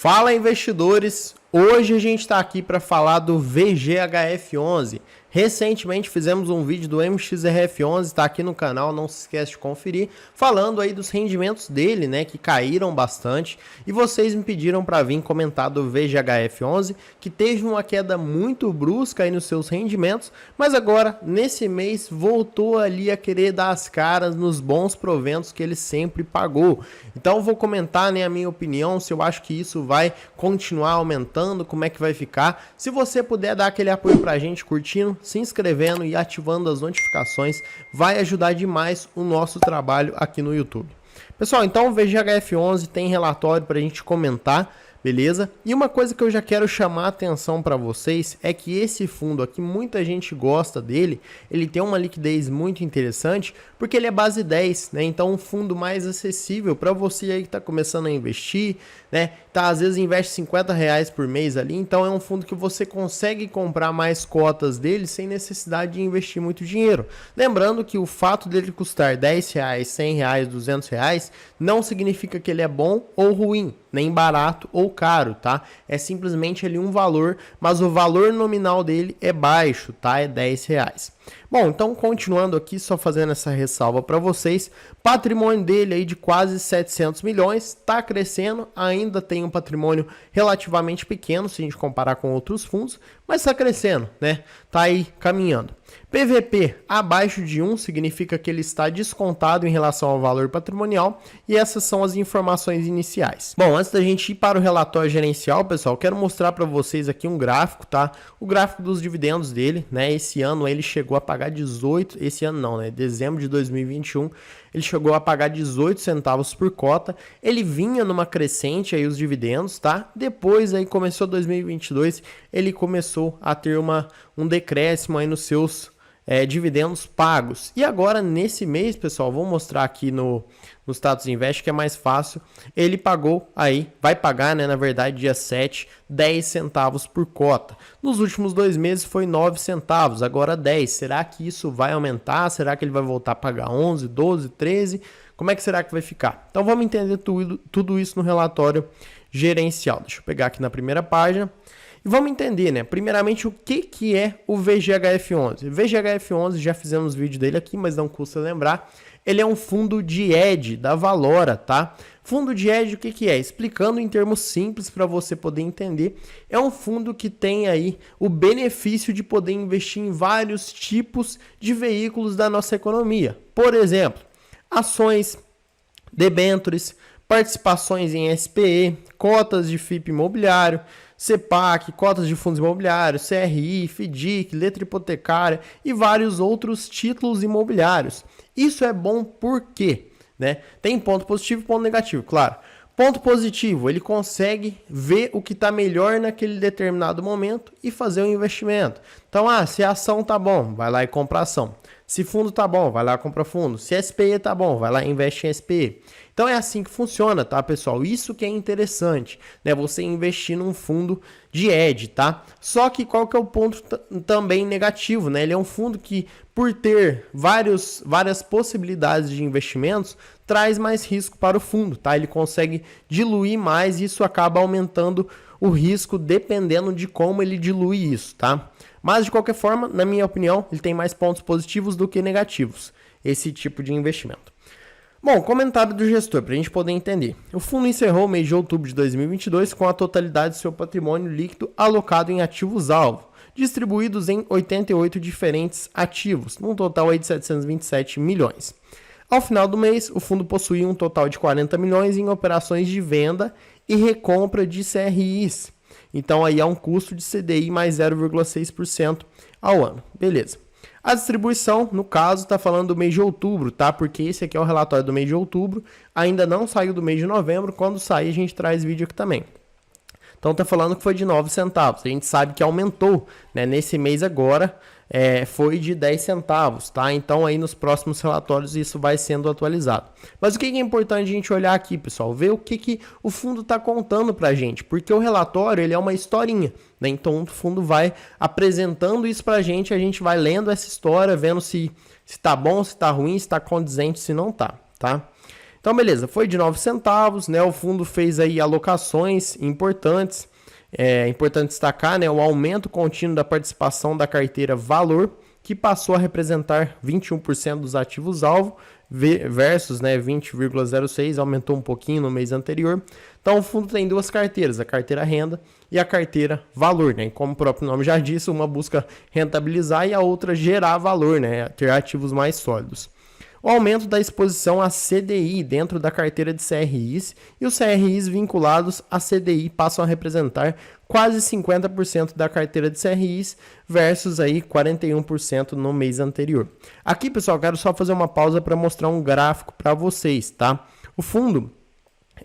Fala, investidores! Hoje a gente está aqui para falar do VGHF11. Recentemente fizemos um vídeo do MXRF11, está aqui no canal, não se esquece de conferir, falando aí dos rendimentos dele, né, que caíram bastante, e vocês me pediram para vir comentar do VGHF11, que teve uma queda muito brusca aí nos seus rendimentos, mas agora, nesse mês, voltou ali a querer dar as caras nos bons proventos que ele sempre pagou. Então eu vou comentar, né, a minha opinião, se eu acho que isso vai continuar aumentando, como é que vai ficar. Se você puder dar aquele apoio pra gente, curtindo, se inscrevendo e ativando as notificações, vai ajudar demais o nosso trabalho aqui no YouTube. Pessoal, então o VGHF11 tem relatório para a gente comentar, beleza? E uma coisa que eu já quero chamar a atenção para vocês é que esse fundo aqui, muita gente gosta dele, ele tem uma liquidez muito interessante, porque ele é base 10, né? Então um fundo mais acessível para você aí que está começando a investir, né? Tá, às vezes investe R$50 por mês ali, então é um fundo que você consegue comprar mais cotas dele sem necessidade de investir muito dinheiro. Lembrando que o fato dele custar R$10, R$100, R$200 não significa que ele é bom ou ruim, nem barato ou caro, tá? É simplesmente ali um valor, mas o valor nominal dele é baixo, tá? É R$10. Bom, então continuando aqui, só fazendo essa ressalva para vocês, patrimônio dele aí de quase 700 milhões, está crescendo, ainda tem um patrimônio relativamente pequeno se a gente comparar com outros fundos, mas está crescendo, né? Tá aí caminhando. PVP abaixo de 1 significa que ele está descontado em relação ao valor patrimonial, e essas são as informações iniciais. Bom, antes da gente ir para o relatório gerencial, pessoal, quero mostrar para vocês aqui um gráfico, tá? O gráfico dos dividendos dele, né? Esse ano ele chegou a pagar 18, esse ano não, né? Dezembro de 2021, ele chegou a pagar 18 centavos por cota. Ele vinha numa crescente aí os dividendos, tá? Depois aí começou 2022, ele começou a ter um decréscimo aí nos seus dividendos pagos. E agora nesse mês, pessoal, vou mostrar aqui no Status Invest que é mais fácil. Ele pagou aí, vai pagar, né, na verdade, dia 7, 10 centavos por cota. Nos últimos 2 meses foi 9 centavos, agora 10. Será que isso vai aumentar? Será que ele vai voltar a pagar 11, 12, 13? Como é que será que vai ficar? Então vamos entender tudo isso no relatório gerencial. Deixa eu pegar aqui na primeira página. E vamos entender, né? Primeiramente, o que é o VGHF11? O VGHF11, já fizemos vídeo dele aqui, mas não custa lembrar. Ele é um fundo de hedge da Valora, tá? Fundo de hedge, o que é? Explicando em termos simples para você poder entender, é um fundo que tem aí o benefício de poder investir em vários tipos de veículos da nossa economia. Por exemplo, ações, debêntures, participações em SPE, cotas de FIP imobiliário, CEPAC, cotas de fundos imobiliários, CRI, FDIC, letra hipotecária e vários outros títulos imobiliários. Isso é bom por quê? Né? Tem ponto positivo e ponto negativo, claro. Ponto positivo, ele consegue ver o que está melhor naquele determinado momento e fazer um investimento. Então, se a ação tá bom, vai lá e compra ação. Se fundo tá bom, vai lá e compra fundo. Se SPE tá bom, vai lá e investe em SPE. Então é assim que funciona, tá, pessoal? Isso que é interessante, né? Você investir num fundo de hedge, tá? Só que qual que é o ponto também negativo, né? Ele é um fundo que, por ter várias possibilidades de investimentos, traz mais risco para o fundo, tá? Ele consegue diluir mais e isso acaba aumentando o risco dependendo de como ele dilui isso, tá? Mas, de qualquer forma, na minha opinião, ele tem mais pontos positivos do que negativos, esse tipo de investimento. Bom, comentário do gestor, para a gente poder entender. O fundo encerrou o mês de outubro de 2022 com a totalidade do seu patrimônio líquido alocado em ativos-alvo, distribuídos em 88 diferentes ativos, num total aí de 727 milhões. Ao final do mês, o fundo possuía um total de 40 milhões em operações de venda e recompra de CRIs. Então aí há um custo de CDI mais 0,6% ao ano. Beleza. A distribuição, no caso, está falando do mês de outubro, tá? Porque esse aqui é o relatório do mês de outubro, ainda não saiu do mês de novembro. Quando sair, a gente traz vídeo aqui também. Então tá falando que foi de 9 centavos. A gente sabe que aumentou, né? Nesse mês agora foi de 10 centavos, tá? Então aí nos próximos relatórios isso vai sendo atualizado. Mas o que é importante a gente olhar aqui, pessoal? Ver o que o fundo está contando pra gente. Porque o relatório, ele é uma historinha, né? Então o fundo vai apresentando isso pra gente, a gente vai lendo essa história, vendo se tá bom, se tá ruim, se tá condizente, se não tá, tá? Então, beleza, foi de 9 centavos, né? O fundo fez aí alocações importantes. É importante destacar, né, o aumento contínuo da participação da carteira Valor, que passou a representar 21% dos ativos-alvo, versus, né, 20,06%, aumentou um pouquinho no mês anterior. Então, o fundo tem duas carteiras, a carteira Renda e a carteira Valor, né? Como o próprio nome já disse, uma busca rentabilizar e a outra gerar valor, né, ter ativos mais sólidos. O aumento da exposição a CDI dentro da carteira de CRIs e os CRIs vinculados a CDI passam a representar quase 50% da carteira de CRIs versus aí 41% no mês anterior. Aqui, pessoal, quero só fazer uma pausa para mostrar um gráfico para vocês, tá? O fundo,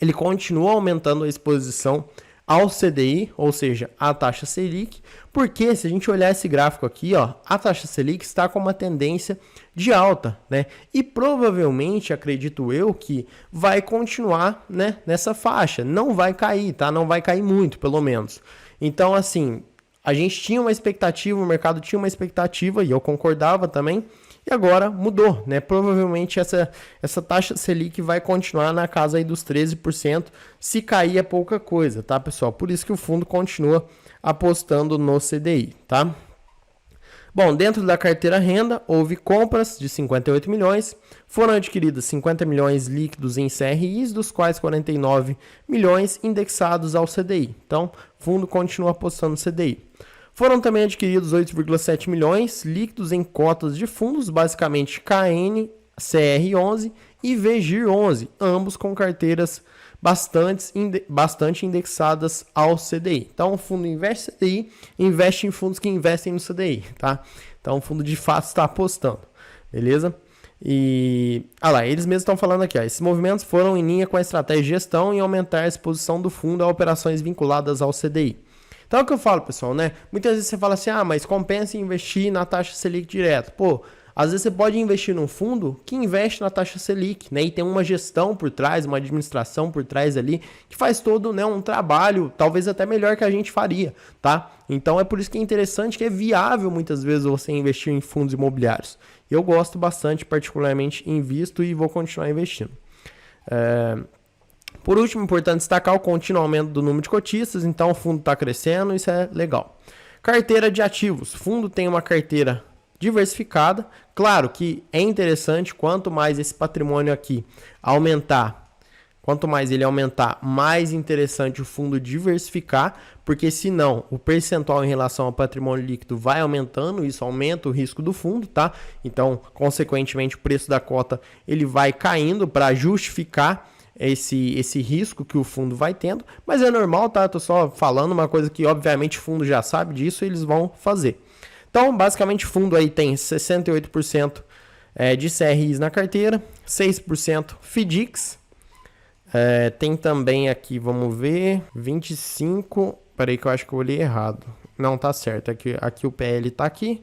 ele continua aumentando a exposição ao CDI, ou seja, a taxa Selic, porque se a gente olhar esse gráfico aqui, ó, a taxa Selic está com uma tendência de alta, né? E provavelmente, acredito eu, que vai continuar, né, nessa faixa, não vai cair, tá? Não vai cair muito, pelo menos. Então, assim, a gente tinha uma expectativa, o mercado tinha uma expectativa, e eu concordava também, e agora mudou, né? Provavelmente essa taxa Selic vai continuar na casa aí dos 13%, se cair é pouca coisa, tá, pessoal? Por isso que o fundo continua apostando no CDI, tá? Bom, dentro da carteira Renda, houve compras de 58 milhões, foram adquiridos 50 milhões líquidos em CRIs, dos quais 49 milhões indexados ao CDI. Então, o fundo continua apostando no CDI. Foram também adquiridos 8,7 milhões líquidos em cotas de fundos, basicamente KN, CR11 e VGIR11, ambos com carteiras bastante indexadas ao CDI. Então, o fundo investe no CDI, investe em fundos que investem no CDI, tá? Então, o fundo de fato está apostando, beleza? E, lá, eles mesmos estão falando aqui, ó, esses movimentos foram em linha com a estratégia de gestão e aumentar a exposição do fundo a operações vinculadas ao CDI. Então é o que eu falo, pessoal, né? Muitas vezes você fala assim, mas compensa investir na taxa Selic direto. Pô, às vezes você pode investir num fundo que investe na taxa Selic, né? E tem uma gestão por trás, uma administração por trás ali, que faz todo, né, um trabalho, talvez até melhor que a gente faria, tá? Então é por isso que é interessante, que é viável muitas vezes você investir em fundos imobiliários. Eu gosto bastante, particularmente invisto e vou continuar investindo. Por último, importante destacar o contínuo aumento do número de cotistas, então o fundo está crescendo, isso é legal. Carteira de ativos, o fundo tem uma carteira diversificada, claro que é interessante, quanto mais esse patrimônio aqui aumentar, quanto mais ele aumentar, mais interessante o fundo diversificar, porque senão o percentual em relação ao patrimônio líquido vai aumentando, isso aumenta o risco do fundo, tá? Então, consequentemente, o preço da cota ele vai caindo para justificar esse risco que o fundo vai tendo, mas é normal, tá? Tô só falando uma coisa que obviamente o fundo já sabe disso, eles vão fazer. Então, basicamente o fundo aí tem 68% de CRIs na carteira, 6% FDICs, tem também aqui, vamos ver, 25, peraí que eu acho que eu olhei errado, não tá certo, aqui o PL tá aqui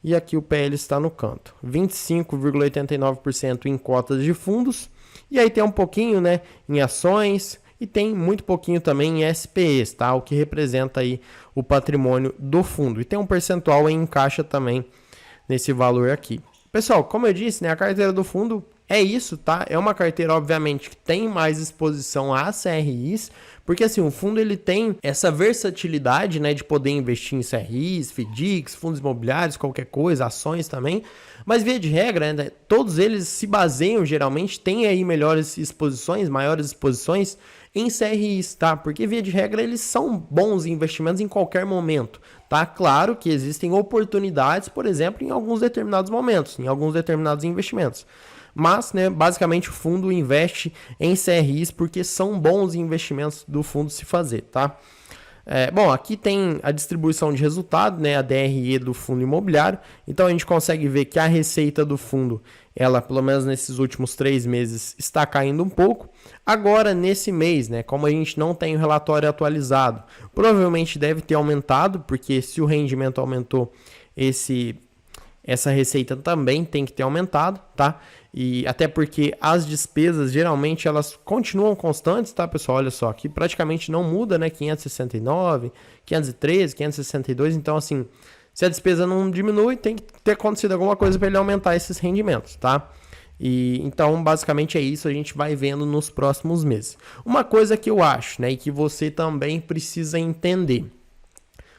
e aqui o PL está no canto, 25,89% em cotas de fundos. E aí tem um pouquinho, né, em ações e tem muito pouquinho também em SPEs, tá? O que representa aí o patrimônio do fundo. E tem um percentual em caixa também nesse valor aqui. Pessoal, como eu disse, né, a carteira do fundo é isso, tá? É uma carteira, obviamente, que tem mais exposição a CRIs, porque assim, o fundo ele tem essa versatilidade, né, de poder investir em CRIs, FDICs, fundos imobiliários, qualquer coisa, ações também, mas via de regra, né, todos eles se baseiam, geralmente, tem aí maiores exposições em CRIs, tá? Porque via de regra eles são bons investimentos em qualquer momento, tá? Claro que existem oportunidades, por exemplo, em alguns determinados momentos, em alguns determinados investimentos. Mas, né, basicamente o fundo investe em CRIs porque são bons investimentos do fundo se fazer, tá? Bom, aqui tem a distribuição de resultado, né, a DRE do fundo imobiliário. Então a gente consegue ver que a receita do fundo, ela pelo menos nesses últimos 3 meses está caindo um pouco. Agora nesse mês, né, como a gente não tem o relatório atualizado, provavelmente deve ter aumentado, porque se o rendimento aumentou, essa receita também tem que ter aumentado, tá? E até porque as despesas geralmente elas continuam constantes, tá, pessoal? Olha só, aqui praticamente não muda, né? 569, 513, 562, então assim, se a despesa não diminui, tem que ter acontecido alguma coisa para ele aumentar esses rendimentos, tá? E então, basicamente é isso, a gente vai vendo nos próximos meses. Uma coisa que eu acho, né, e que você também precisa entender.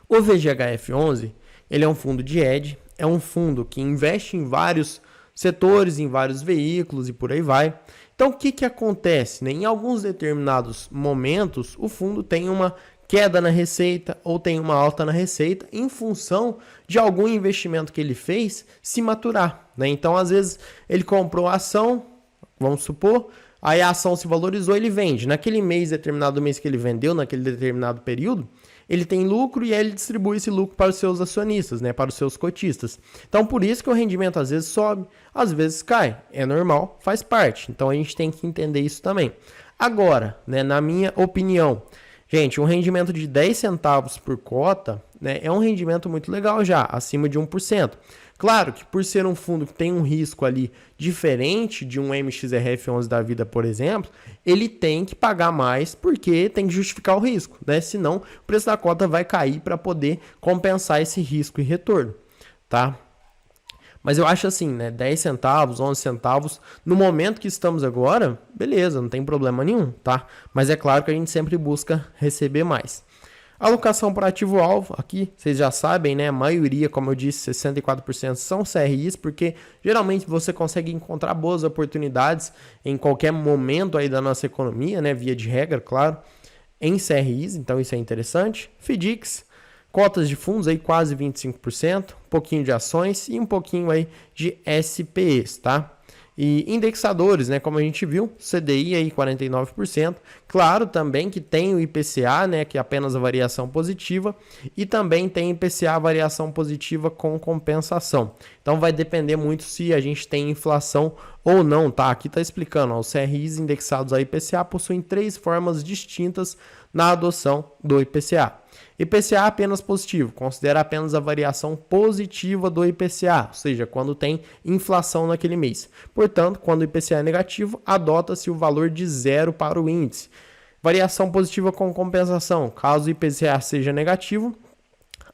O VGHF11, ele é um fundo de hedge, é um fundo que investe em vários setores, em vários veículos e por aí vai. Então, o que acontece? Né? Em alguns determinados momentos, o fundo tem uma queda na receita ou tem uma alta na receita em função de algum investimento que ele fez se maturar. Né? Então, às vezes, ele comprou a ação, vamos supor, aí a ação se valorizou, ele vende. Naquele mês, determinado mês que ele vendeu, naquele determinado período, ele tem lucro e aí ele distribui esse lucro para os seus acionistas, né, para os seus cotistas. Então, por isso que o rendimento às vezes sobe, às vezes cai. É normal, faz parte. Então, a gente tem que entender isso também. Agora, né, na minha opinião, gente, um rendimento de 10 centavos por cota, né, é um rendimento muito legal já, acima de 1%. Claro que por ser um fundo que tem um risco ali diferente de um MXRF11 da vida, por exemplo, ele tem que pagar mais porque tem que justificar o risco, né? Senão o preço da cota vai cair para poder compensar esse risco e retorno, tá? Mas eu acho assim, né? 10 centavos, 11 centavos, no momento que estamos agora, beleza, não tem problema nenhum, tá? Mas é claro que a gente sempre busca receber mais. Alocação por ativo-alvo, aqui vocês já sabem, né? A maioria, como eu disse, 64% são CRIs, porque geralmente você consegue encontrar boas oportunidades em qualquer momento aí da nossa economia, né? Via de regra, claro, em CRIs, então isso é interessante. FDICs, cotas de fundos aí quase 25%, um pouquinho de ações e um pouquinho aí de SPEs, tá? E indexadores, né, como a gente viu, CDI aí 49%, claro também que tem o IPCA, né, que é apenas a variação positiva, e também tem IPCA variação positiva com compensação. Então vai depender muito se a gente tem inflação ou não, tá? Aqui tá explicando, ó, os CRIs indexados a IPCA possuem 3 formas distintas na adoção do IPCA. IPCA apenas positivo, considera apenas a variação positiva do IPCA, ou seja, quando tem inflação naquele mês. Portanto, quando o IPCA é negativo, adota-se o valor de 0 para o índice. Variação positiva com compensação, caso o IPCA seja negativo,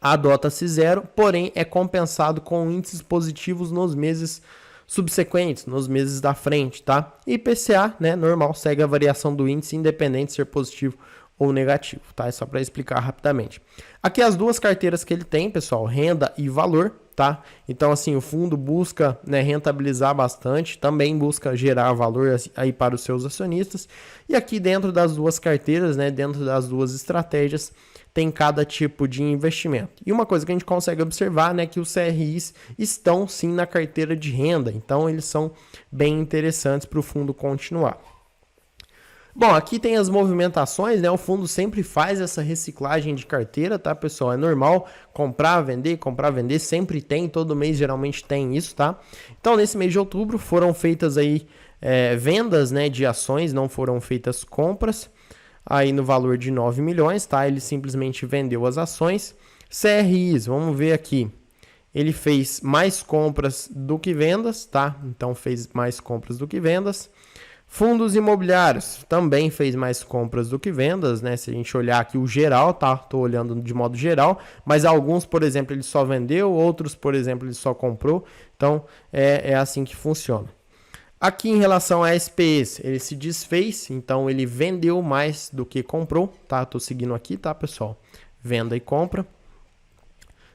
adota-se 0, porém é compensado com índices positivos nos meses subsequentes, nos meses da frente, tá? IPCA, né, normal, segue a variação do índice independente de ser positivo ou negativo, tá? É só para explicar rapidamente. Aqui as duas carteiras que ele tem, pessoal, renda e valor, tá? Então, assim, o fundo busca, né, rentabilizar bastante, também busca gerar valor aí para os seus acionistas. E aqui dentro das duas carteiras, né, dentro das duas estratégias, tem cada tipo de investimento. E uma coisa que a gente consegue observar, né, que os CRIs estão sim na carteira de renda, então eles são bem interessantes para o fundo continuar. Bom, aqui tem as movimentações, né? O fundo sempre faz essa reciclagem de carteira, tá, pessoal? É normal comprar, vender, sempre tem, todo mês geralmente tem isso, tá? Então, nesse mês de outubro foram feitas aí vendas, né, de ações, não foram feitas compras, aí no valor de 9 milhões, tá? Ele simplesmente vendeu as ações. CRIs, vamos ver aqui. Ele fez mais compras do que vendas, tá? Então, fez mais compras do que vendas. Fundos imobiliários também fez mais compras do que vendas, né? Se a gente olhar aqui o geral, tá? Tô olhando de modo geral, mas alguns, por exemplo, ele só vendeu, outros, por exemplo, ele só comprou. Então, é assim que funciona. Aqui em relação a SPEs, ele se desfez, então ele vendeu mais do que comprou, tá? Tô seguindo aqui, tá, pessoal? Venda e compra.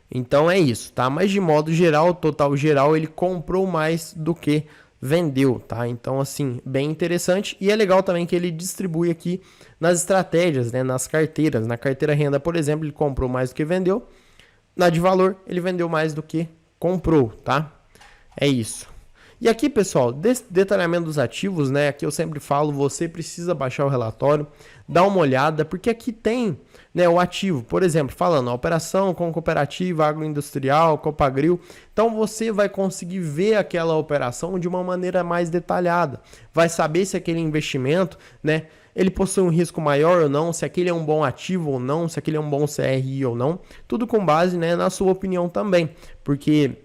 Então é isso, tá? Mas de modo geral, total geral, ele comprou mais do que vendeu, tá? Então, assim, bem interessante. E é legal também que ele distribui aqui nas estratégias, né? Nas carteiras. Na carteira renda, por exemplo, ele comprou mais do que vendeu. Na de valor, ele vendeu mais do que comprou, tá? É isso. E aqui, pessoal, detalhamento dos ativos, né? Aqui eu sempre falo, você precisa baixar o relatório, dar uma olhada, porque aqui tem, né, o ativo, por exemplo, falando a operação com cooperativa, agroindustrial, Copagril. Então você vai conseguir ver aquela operação de uma maneira mais detalhada. Vai saber se aquele investimento, né, ele possui um risco maior ou não, se aquele é um bom ativo ou não, se aquele é um bom CRI ou não. Tudo com base, né, na sua opinião também, porque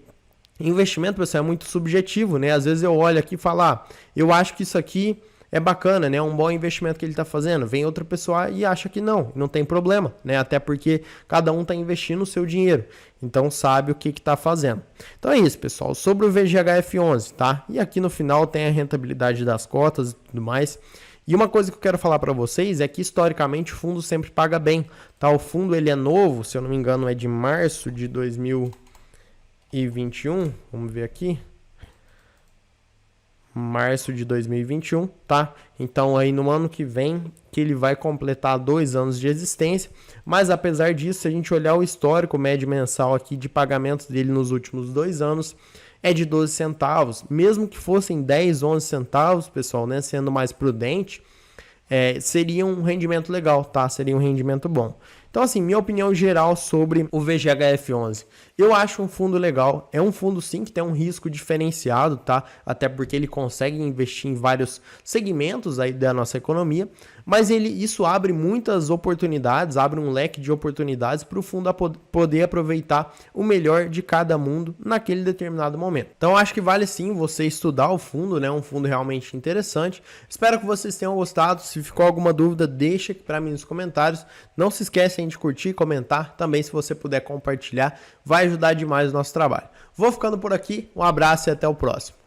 investimento, pessoal, é muito subjetivo, né? Às vezes eu olho aqui e falo, eu acho que isso aqui é bacana, né? É um bom investimento que ele está fazendo. Vem outra pessoa e acha que não tem problema, né? Até porque cada um está investindo o seu dinheiro, então sabe o que está fazendo. Então é isso, pessoal, sobre o VGHF11, tá? E aqui no final tem a rentabilidade das cotas e tudo mais. E uma coisa que eu quero falar para vocês é que historicamente o fundo sempre paga bem, tá? O fundo ele é novo, se eu não me engano é de março de 2021, vamos ver aqui. Março de 2021, tá? Então aí no ano que vem que ele vai completar 2 anos de existência, mas apesar disso, se a gente olhar o histórico médio mensal aqui de pagamentos dele nos últimos 2 anos, é de 12 centavos, mesmo que fossem 10, 11 centavos, pessoal, né, sendo mais prudente, seria um rendimento legal, tá? Seria um rendimento bom. Então, assim, minha opinião geral sobre o VGHF11. Eu acho um fundo legal. É um fundo, sim, que tem um risco diferenciado, tá? Até porque ele consegue investir em vários segmentos aí da nossa economia. Mas isso abre muitas oportunidades, abre um leque de oportunidades para o fundo poder aproveitar o melhor de cada mundo naquele determinado momento. Então, acho que vale sim você estudar o fundo, né? Um fundo realmente interessante. Espero que vocês tenham gostado. Se ficou alguma dúvida, deixa aqui para mim nos comentários. Não se esquecem de curtir, comentar. Também, se você puder compartilhar, vai ajudar demais o nosso trabalho. Vou ficando por aqui. Um abraço e até o próximo.